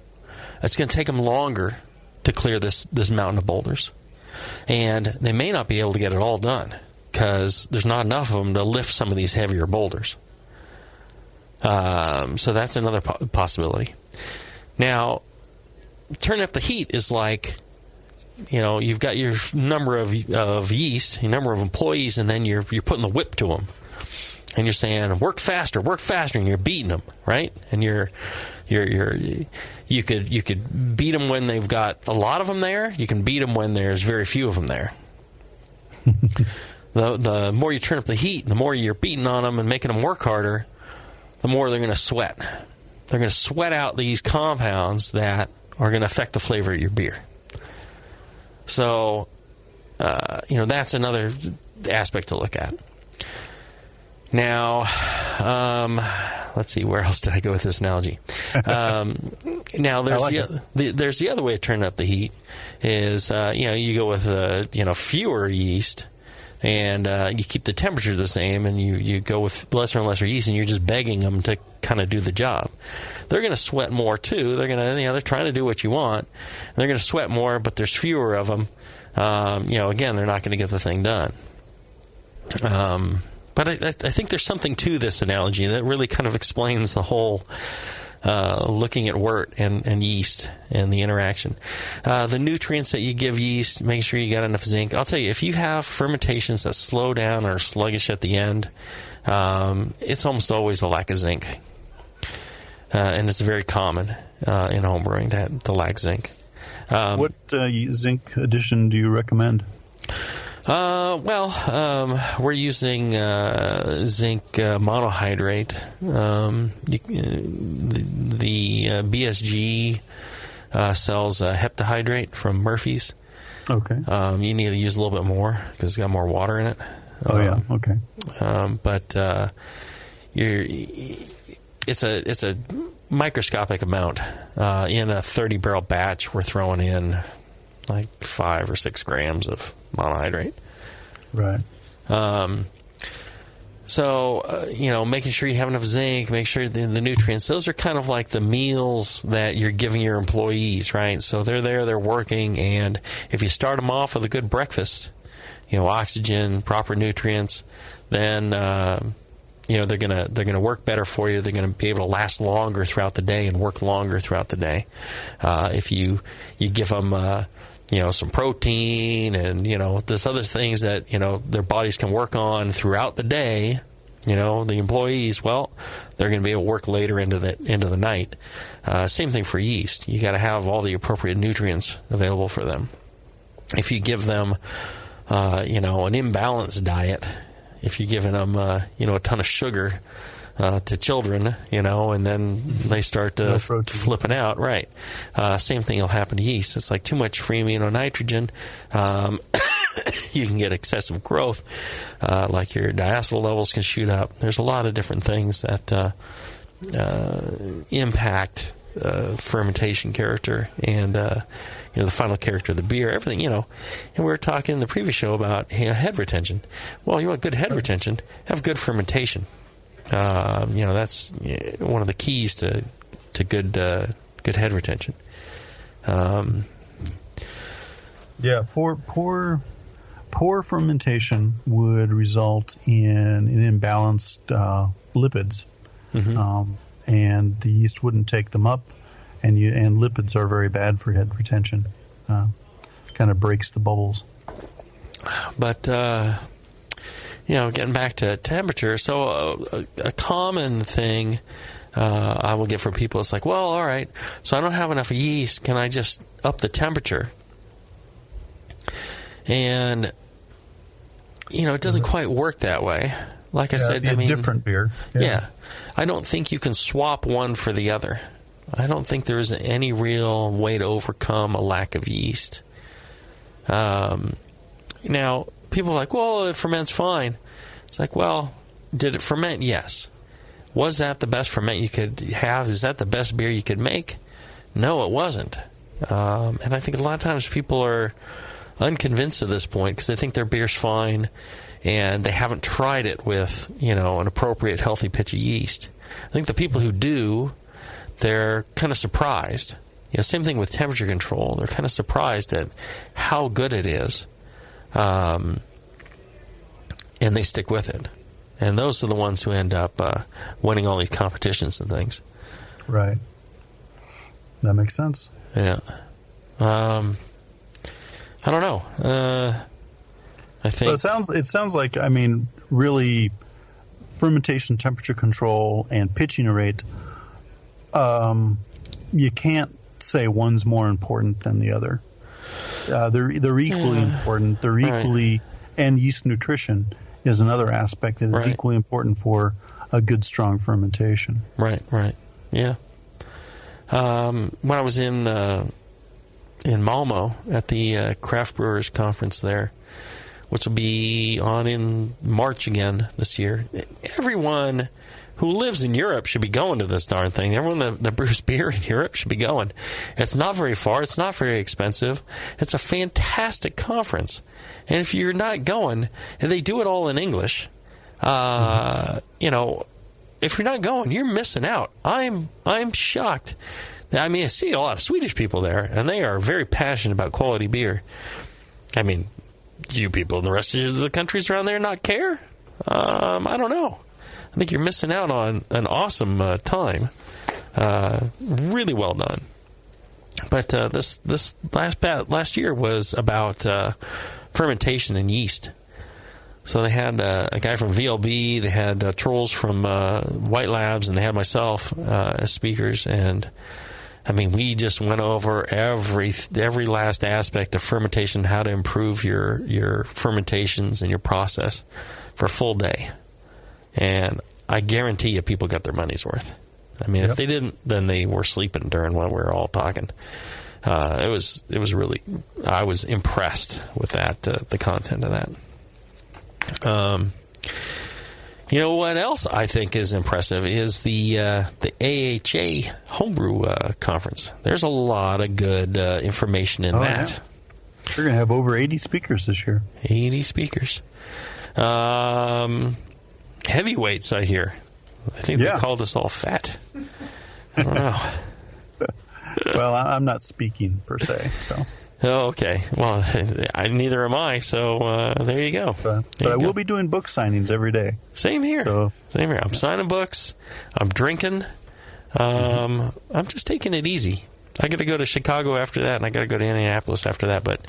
it's going to take them longer to clear this mountain of boulders, and they may not be able to get it all done, because there's not enough of them to lift some of these heavier boulders. So that's another possibility. Now, turning up the heat is like, you've got your number of yeast, your number of employees, and then you're putting the whip to them. And you're saying, work faster, and you're beating them, right? And you could beat them when they've got a lot of them there. You can beat them when there's very few of them there. The more you turn up the heat, the more you're beating on them and making them work harder, the more they're going to sweat. They're going to sweat out these compounds that are going to affect the flavor of your beer. So, that's another aspect to look at. Now, let's see, where else did I go with this analogy? Now, there's the other way of turning up the heat is, you go with, fewer yeast, and you keep the temperature the same, and you go with lesser and lesser yeast, and you're just begging them to kind of do the job. They're going to sweat more too. They're going to, they're trying to do what you want. And they're going to sweat more, but there's fewer of them. Again, they're not going to get the thing done. But I think there's something to this analogy that really kind of explains the whole looking at wort and yeast and the interaction. The nutrients that you give yeast, make sure you got enough zinc. I'll tell you, if you have fermentations that slow down or are sluggish at the end, it's almost always a lack of zinc. And it's very common in homebrewing to lack zinc. What zinc addition do you recommend? We're using zinc monohydrate. The BSG sells heptahydrate from Murphy's. Okay. You need to use a little bit more because it's got more water in it. Okay. But it's a microscopic amount. In a 30-barrel batch, we're throwing in like 5 or 6 grams of monohydrate. Right. Making sure you have enough zinc, make sure the nutrients, those are kind of like the meals that you're giving your employees, right? So they're there, they're working, and if you start them off with a good breakfast, oxygen, proper nutrients, then they're gonna work better for you. They're gonna be able to last longer throughout the day and work longer throughout the day. If you give them some protein and, there's other things that, their bodies can work on throughout the day, the employees, they're going to be able to work later into the night. Same thing for yeast. You got to have all the appropriate nutrients available for them. If you give them, an imbalanced diet, if you're giving them, a ton of sugar, to children, and then they start flipping out, right? Same thing will happen to yeast. It's like too much free amino nitrogen. you can get excessive growth, like your diacetyl levels can shoot up. There's a lot of different things that impact fermentation character and the final character of the beer, everything, and we were talking in the previous show about head retention. Well, you want good head retention, have good fermentation. That's one of the keys to good head retention. Poor fermentation would result in imbalanced lipids. Mm-hmm. And the yeast wouldn't take them up, and lipids are very bad for head retention. Kind of breaks the bubbles. But getting back to temperature, so a common thing I will get from people is like, well, all right, so I don't have enough yeast. Can I just up the temperature? And it doesn't quite work that way. Like I said, different beer. Yeah. I don't think you can swap one for the other. I don't think there is any real way to overcome a lack of yeast. Now, people are like, well, it ferments fine. It's like, well, did it ferment? Yes. Was that the best ferment you could have? Is that the best beer you could make? No, it wasn't. And I think a lot of times people are unconvinced at this point because they think their beer's fine and they haven't tried it with, an appropriate healthy pitch of yeast. I think the people who do, they're kind of surprised. Same thing with temperature control. They're kind of surprised at how good it is. And they stick with it. And those are the ones who end up winning all these competitions and things. Right. That makes sense. Yeah. I don't know. I think it sounds like really fermentation, temperature control, and pitching rate. You can't say one's more important than the other. They're equally important. They're equally, and yeast nutrition is another aspect that is equally important for a good, strong fermentation. Right. Yeah. When I was in Malmo at the Craft Brewers Conference there, which will be on in March again this year. Everyone who lives in Europe should be going to this darn thing. Everyone that brews beer in Europe should be going. It's not very far. It's not very expensive. It's a fantastic conference. And if you're not going, and they do it all in English, if you're not going, you're missing out. I'm shocked. I see a lot of Swedish people there, and they are very passionate about quality beer. Do you people in the rest of the countries around there not care? I don't know. I think you're missing out on an awesome time. Really well done. But this last year was about fermentation and yeast. So they had a guy from VLB, they had trolls from White Labs, and they had myself as speakers. And we just went over every last aspect of fermentation, how to improve your fermentations and your process for a full day. And I guarantee you people got their money's worth. If they didn't, then they were sleeping during when we were all talking. It was really, I was impressed with that, the content of that. What else I think is impressive is the AHA Homebrew Conference. There's a lot of good information in that. Yeah. They're going to have over 80 speakers this year. 80 speakers. Heavyweights, I hear. I think they called us all fat. I don't know. Well, I'm not speaking per se, so. Oh, okay. Well, neither am I, so there you go. But I will be doing book signings every day. Same here. Same here. I'm signing books. I'm drinking. I'm just taking it easy. I got to go to Chicago after that, and I got to go to Indianapolis after that. But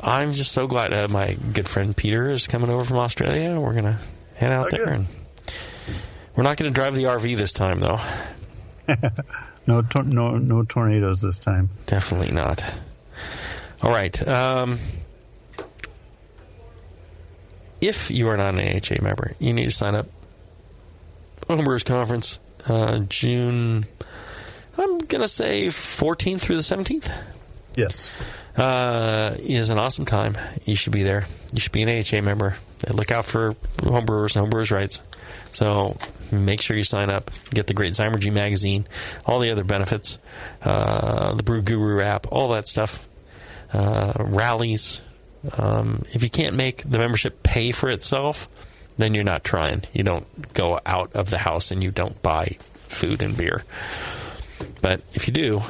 I'm just so glad my good friend Peter is coming over from Australia. We're going to head out there. And we're not going to drive the RV this time, though. No tornadoes this time. Definitely not. All right. If you are not an AHA member, you need to sign up. Homebrewers Conference, June, I'm going to say 14th through the 17th. Yes. is an awesome time. You should be there. You should be an AHA member. Look out for homebrewers and homebrewers' rights. So make sure you sign up. Get the great Zymergy magazine, all the other benefits, the Brew Guru app, all that stuff, rallies. If you can't make the membership pay for itself, then you're not trying. You don't go out of the house and you don't buy food and beer. But if you do,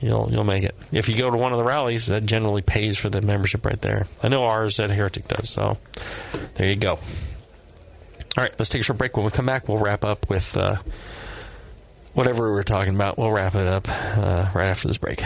you'll make it. If you go to one of the rallies, that generally pays for the membership right there. I know ours at Heretic does, so there you go. All right, let's take a short break. When we come back, we'll wrap up with whatever we were talking about. We'll wrap it up right after this break.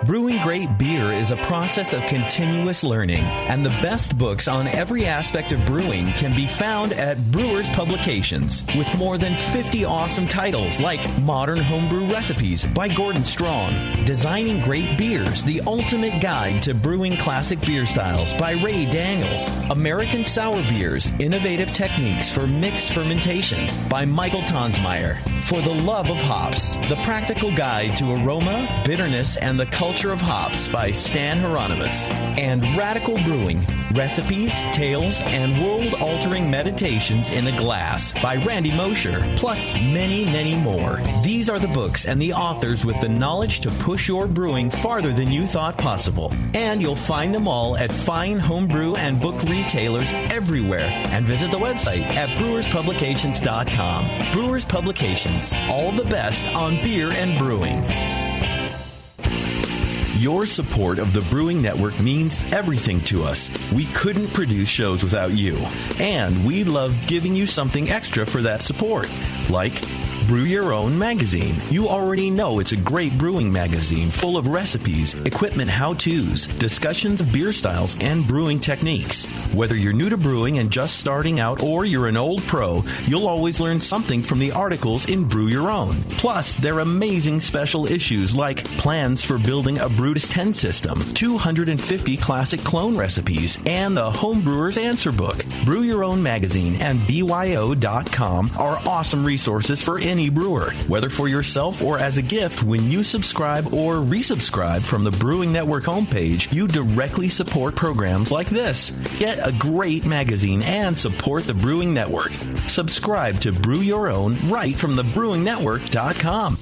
Brewing great beer is a process of continuous learning, and the best books on every aspect of brewing can be found at Brewers Publications, with more than 50 awesome titles like Modern Homebrew Recipes by Gordon Strong, Designing Great Beers, the Ultimate Guide to Brewing Classic Beer Styles by Ray Daniels, American Sour Beers, Innovative Techniques for Mixed Fermentations by Michael Tonsmeyer, For the Love of Hops, The Practical Guide to Aroma, Bitterness, and the Culture of Hops by Stan Hieronymus, and Radical Brewing, Recipes, Tales, and World-Altering Meditations in a Glass by Randy Mosher, plus many, many more. These are the books and the authors with the knowledge to push your brewing farther than you thought possible. And you'll find them all at fine homebrew and book retailers everywhere. And visit the website at brewerspublications.com. Brewers Publications, all the best on beer and brewing. Your support of the Brewing Network means everything to us. We couldn't produce shows without you. And we love giving you something extra for that support, like Brew Your Own magazine. You already know it's a great brewing magazine full of recipes, equipment how-tos, discussions of beer styles, and brewing techniques. Whether you're new to brewing and just starting out or you're an old pro, you'll always learn something from the articles in Brew Your Own. Plus, there are amazing special issues like plans for building a Brutus 10 system, 250 classic clone recipes, and the Homebrewer's Answer Book. Brew Your Own magazine and BYO.com are awesome resources for any brewer, whether for yourself or as a gift. When you subscribe or resubscribe from the Brewing Network homepage, you directly support programs like this. Get a great magazine and support the Brewing Network. Subscribe to Brew Your Own right from thebrewingnetwork.com.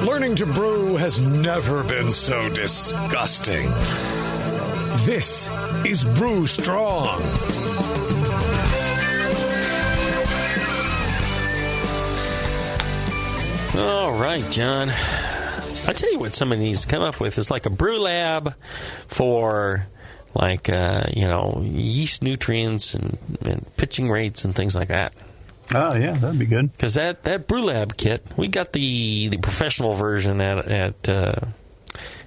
Learning to brew has never been so disgusting. This is Brew Strong. All right, John. I tell you what somebody needs to come up with is like a brew lab for like, yeast nutrients and pitching rates and things like that. Oh, yeah, that'd be good. Because that Brew Lab kit, we got the professional version at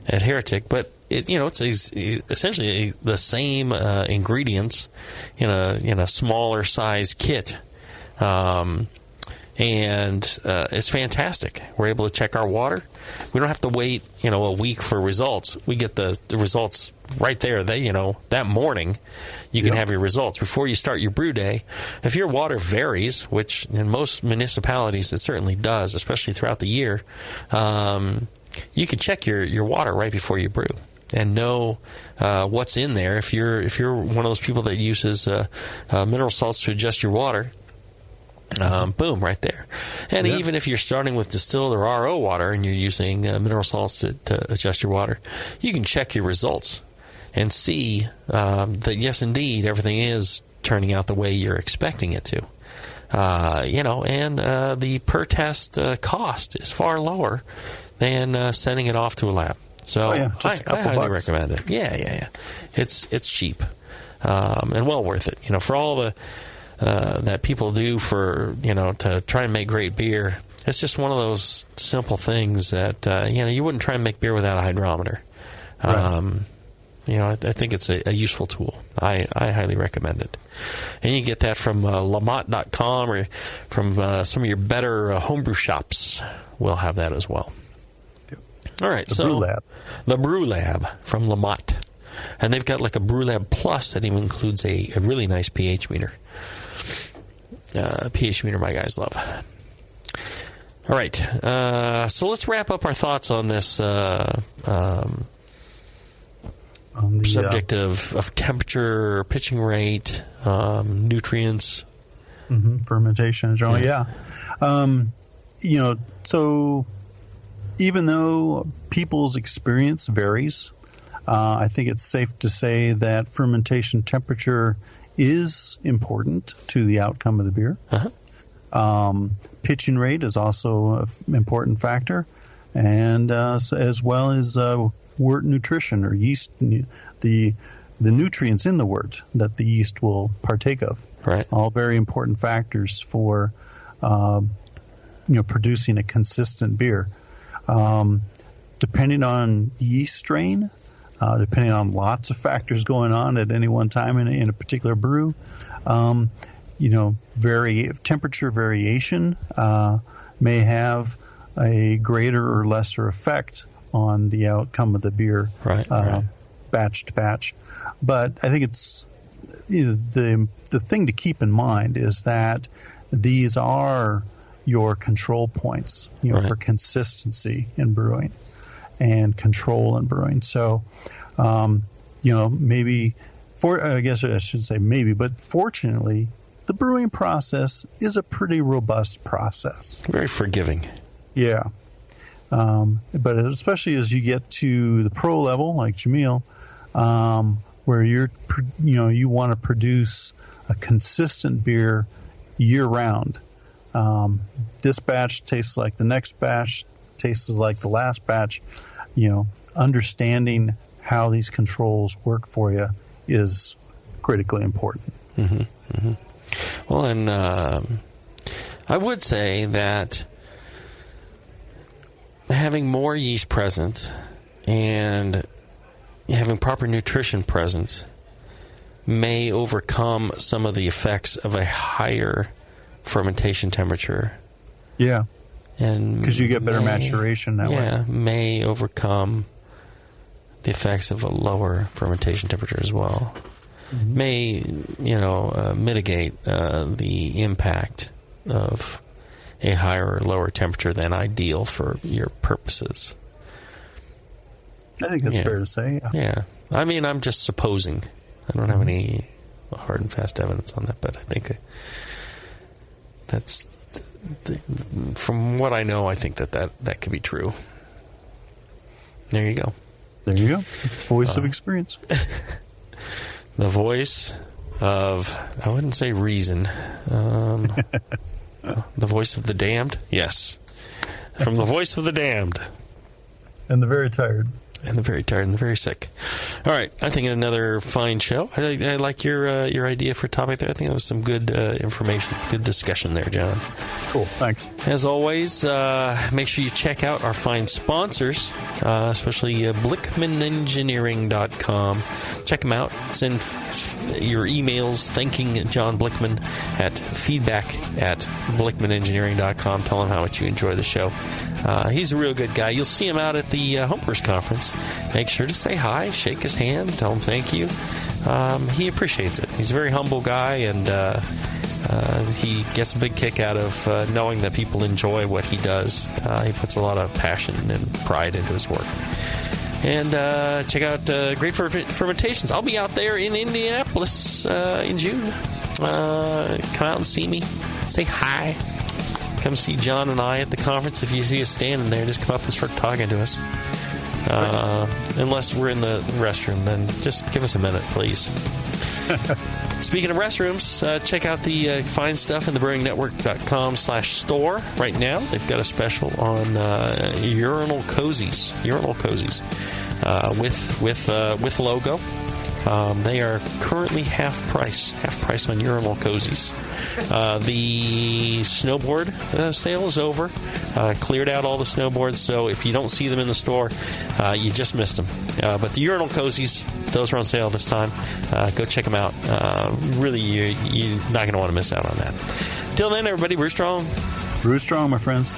Heretic, but it's essentially the same ingredients in a smaller size kit, and it's fantastic. We're able to check our water. We don't have to wait a week for results. We get the results right there. That morning, you can have your results before you start your brew day. If your water varies, which in most municipalities it certainly does, especially throughout the year, you can check your water right before you brew and know what's in there. If you're one of those people that uses mineral salts to adjust your water, boom, right there. And even if you're starting with distilled or RO water and you're using mineral salts to adjust your water, you can check your results and see that, yes, indeed, everything is turning out the way you're expecting it to. And the per-test cost is far lower than sending it off to a lab. So I highly recommend it. Yeah. It's cheap and well worth it. For all the that people do for to try and make great beer. It's just one of those simple things that you wouldn't try and make beer without a hydrometer. Right. I think it's a useful tool. I highly recommend it. And you get that from Lamont.com or from some of your better homebrew shops. We'll have that as well. All right, the Brew Lab. The Brew Lab from Lamont. And they've got like a BrewLab Plus that even includes a really nice pH meter. pH meter my guys love. All right. So let's wrap up our thoughts on this subject of temperature, pitching rate, nutrients. Fermentation in general, yeah. So even though people's experience varies, I think it's safe to say that fermentation temperature is important to the outcome of the beer. Pitching rate is also an important factor, and as well as wort nutrition or yeast, the nutrients in the wort that the yeast will partake of. Right. All very important factors for producing a consistent beer. Depending on yeast strain, depending on lots of factors going on at any one time in a particular brew, temperature variation may have a greater or lesser effect on the outcome of the beer, batch to batch. But I think it's the thing to keep in mind is that these are your control points, for consistency in brewing and control in brewing. So, maybe I guess I should say maybe, but fortunately, the brewing process is a pretty robust process. Very forgiving. Yeah. But especially as you get to the pro level, like Jamil, where you want to produce a consistent beer year round. This batch tastes like the next batch, tastes like the last batch. Understanding how these controls work for you is critically important. Well, and I would say that having more yeast present and having proper nutrition present may overcome some of the effects of a higher fermentation temperature. Yeah. And because you get better maturation that way. Yeah, may overcome the effects of a lower fermentation temperature as well. May, mitigate the impact of a higher or lower temperature than ideal for your purposes. I think that's fair to say. Yeah. I mean, I'm just supposing. I don't have any hard and fast evidence on that, but I think that's from what I know, I think that could be true. There you go. There you go. Voice of experience. The voice of, I wouldn't say reason, the voice of the damned? Yes. From the voice of the damned. And the very tired. And the very tired and the very sick. All right. I think another fine show. I like your idea for topic there. I think that was some good information, good discussion there, John. Cool. Thanks. As always, make sure you check out our fine sponsors, especially BlickmanEngineering.com. Check them out. Send your emails thanking John Blickman at feedback@BlickmanEngineering.com. Tell him how much you enjoy the show. He's a real good guy. You'll see him out at the Homebrewers Conference. Make sure to say hi, shake his hand, tell him thank you. He appreciates it. He's a very humble guy, and he gets a big kick out of knowing that people enjoy what he does. He puts a lot of passion and pride into his work. And check out Great Fermentations. I'll be out there in Indianapolis in June. Come out and see me. Say hi. Come see John and I at the conference. If you see us standing there, just come up and start talking to us. Unless we're in the restroom, then just give us a minute, please. Speaking of restrooms, check out the fine stuff in the brewingnetwork.com/store right now. They've got a special on urinal cozies. Urinal cozies with logo. They are currently half price on urinal cozies. The snowboard sale is over. Cleared out all the snowboards, so if you don't see them in the store, you just missed them. But the urinal cozies, those are on sale this time. Go check them out. Really, you're not going to want to miss out on that. Till then, everybody, brew strong. Brew strong, my friends.